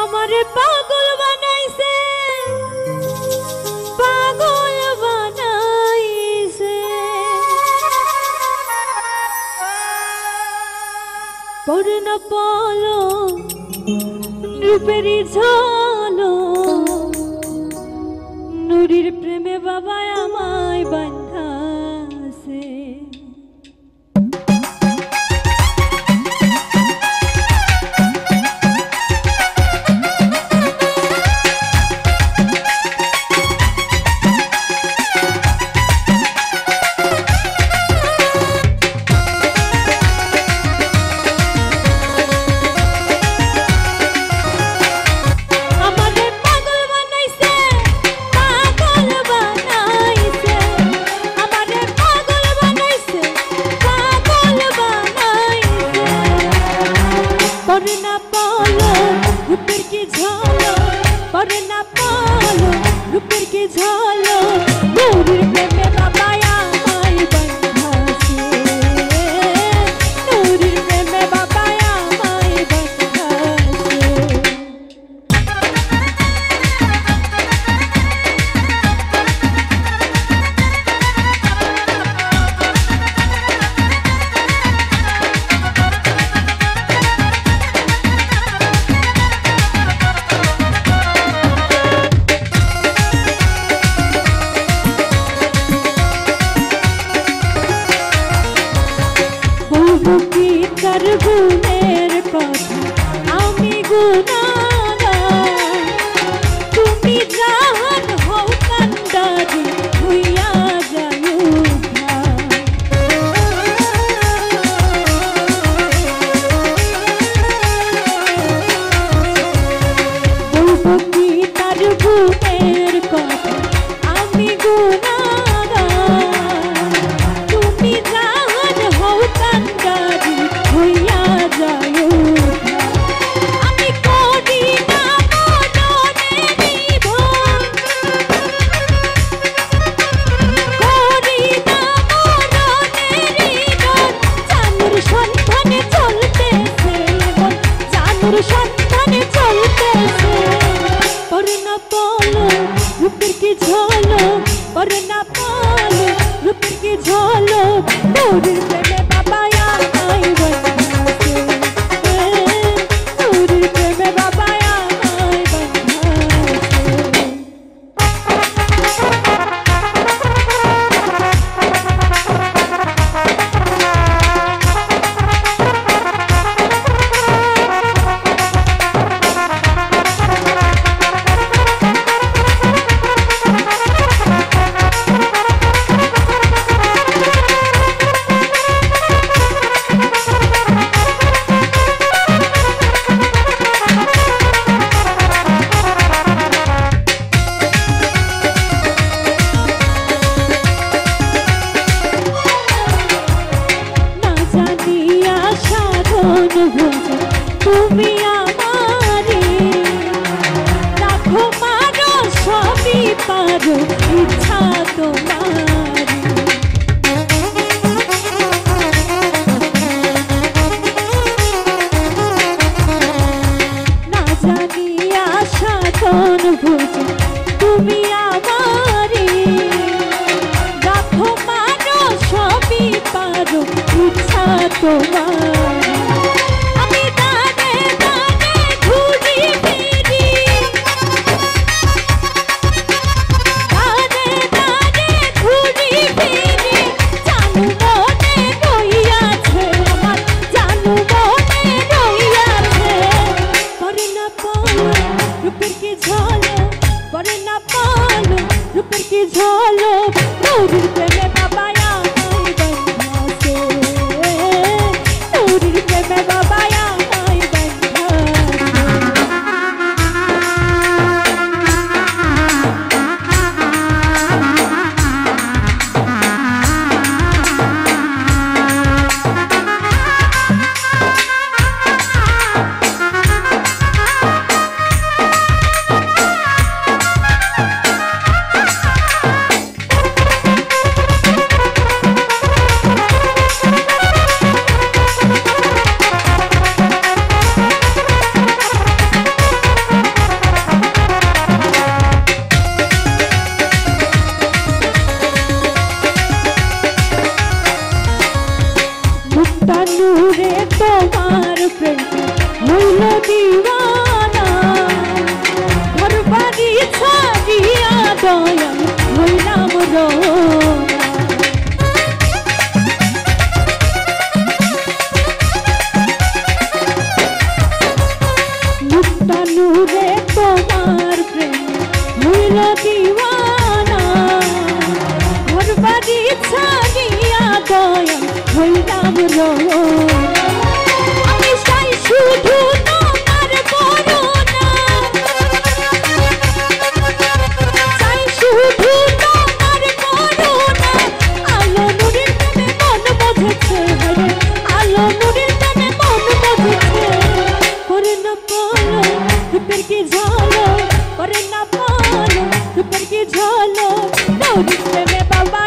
আমারে পাগল বানাইছে, পাগল বানাইছে, পড়ে না পালো রূপেরই ঝালো, নুরির প্রেমে বাবা আমায় বাঁধাছে। তার গুণের কথা আমি গুণাগার, তুমি জাহান হও কান্ডারি হইয়া যায় বলবো কি তার গুণের কথা আমি গুণাগার, তুমি জাহান হও কান্ডারি হইয়া যায়। আমি করি না মননে নিভন, করি না মননে নিভন, জানুর সন্ধানে চলতেছে মন, জানুর সন্ধানে চলতেছে। পরে না পালো রূপের কি ঝলক, পরে না পালো রূপের কি ঝলক, নূরের প্রেমে বাবা আমায় বাঁধাছে, নূরের প্রেমে বাবা আমায় বাঁধাছে। তুমি আমারে রাখো মারো সবই পারো ইচ্ছা তোমার, না জানিয়া সাধন ভোজ তুমি আমারে রাখো মারো সবই পারো ইচ্ছা তোমার। রোনা মুক্তা নূরে তোমার প্রেম হইল দিওয়ানা ঘর বাড়ি ছাড়িয়া দয়া হইলাম রোনা আমি চাই শুধু তোমার করুণা চাই শুধু তোমার করুণা আলো নুরের প্রেমে মন বোঝেছে আলো নুরের প্রেমে মন বোঝেছে করে না পালো রূপের কি ঝালো করে না পালো রূপের কি ঝালো নৌরির প্রেমে বাবা